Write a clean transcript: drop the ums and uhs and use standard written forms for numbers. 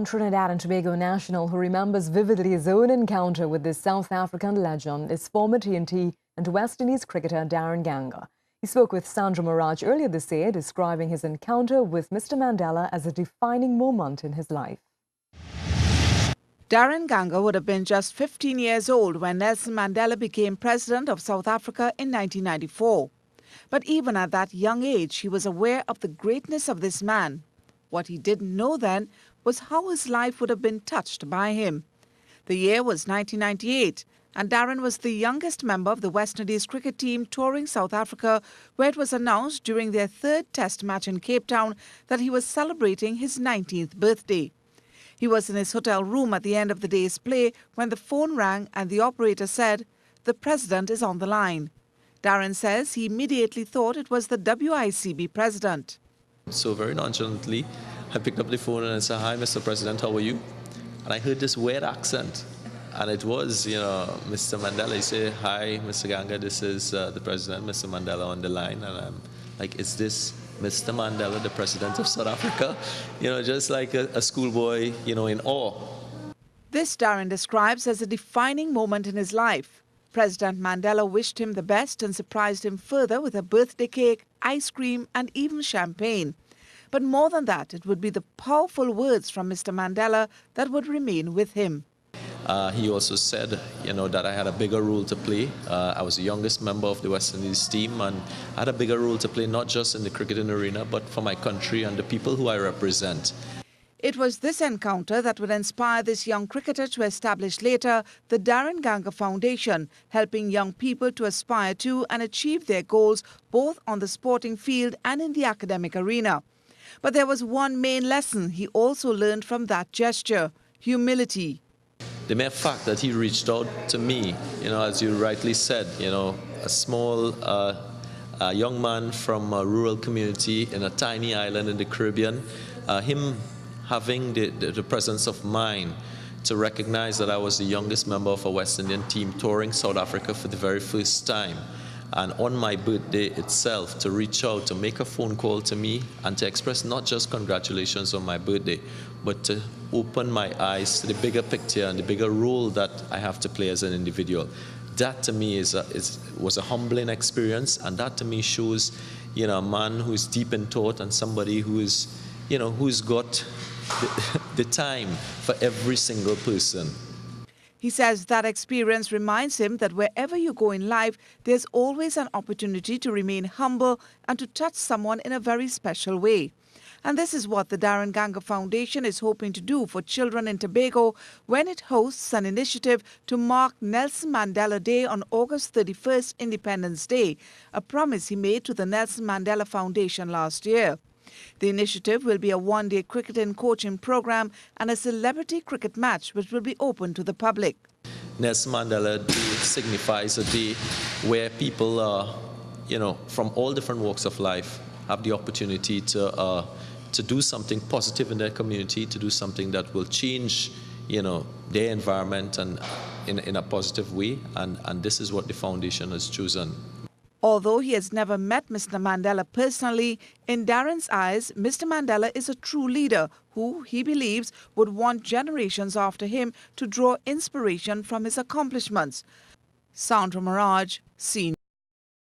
One Trinidad and Tobago national who remembers vividly his own encounter with this South African legend is former TNT and West Indies cricketer Ganga. He spoke with Sandra Miraj earlier this year, describing his encounter with Mr. Mandela as a defining moment in his life. Ganga would have been just 15 years old when Nelson Mandela became president of South Africa in 1994. But even at that young age, he was aware of the greatness of this man. What he didn't know then was how his life would have been touched by him. The year was 1998, and Darren was the youngest member of the West Indies cricket team touring South Africa, where it was announced during their third test match in Cape Town that he was celebrating his 19th birthday. He was in his hotel room at the end of the day's play when the phone rang and the operator said, "The president is on the line." Darren says he immediately thought it was the WICB president. So very nonchalantly, I picked up the phone and I said, "Hi, Mr. President, how are you?" And I heard this weird accent. And it was, Mr. Mandela. He said, "Hi, Mr. Ganga, this is the president, Mr. Mandela, on the line." And I'm like, "Is this Mr. Mandela, the president of South Africa?" Just like a schoolboy, in awe. This Darren describes as a defining moment in his life. President Mandela wished him the best and surprised him further with a birthday cake, ice cream and even champagne. But more than that, it would be the powerful words from Mr. Mandela that would remain with him. He also said, that I had a bigger role to play. I was the youngest member of the West Indies team, and I had a bigger role to play not just in the cricketing arena, but for my country and the people who I represent. It was this encounter that would inspire this young cricketer to establish later the Ganga Foundation, helping young people to aspire to and achieve their goals both on the sporting field and in the academic arena. But there was one main lesson he also learned from that gesture: humility. The mere fact that he reached out to me, as you rightly said, a small young man from a rural community in a tiny island in the Caribbean, him having the presence of mind to recognize that I was the youngest member of a West Indian team touring South Africa for the very first time. And on my birthday itself, to reach out, to make a phone call to me and to express not just congratulations on my birthday, but to open my eyes to the bigger picture and the bigger role that I have to play as an individual. That to me was a humbling experience, and that to me shows, a man who's deep in thought and somebody who's got the time for every single person. He says that experience reminds him that wherever you go in life, there's always an opportunity to remain humble and to touch someone in a very special way. And this is what the Ganga Foundation is hoping to do for children in Tobago when it hosts an initiative to mark Nelson Mandela Day on August 31st, Independence Day, a promise he made to the Nelson Mandela Foundation last year. The initiative will be a one-day cricket and coaching program and a celebrity cricket match which will be open to the public. Nelson Mandela Day signifies a day where people, from all different walks of life have the opportunity to do something positive in their community, to do something that will change, their environment and in a positive way. And this is what the foundation has chosen. Although he has never met Mr. Mandela personally, in Darren's eyes, Mr. Mandela is a true leader who, he believes, would want generations after him to draw inspiration from his accomplishments. Sandra Miraj, CNews.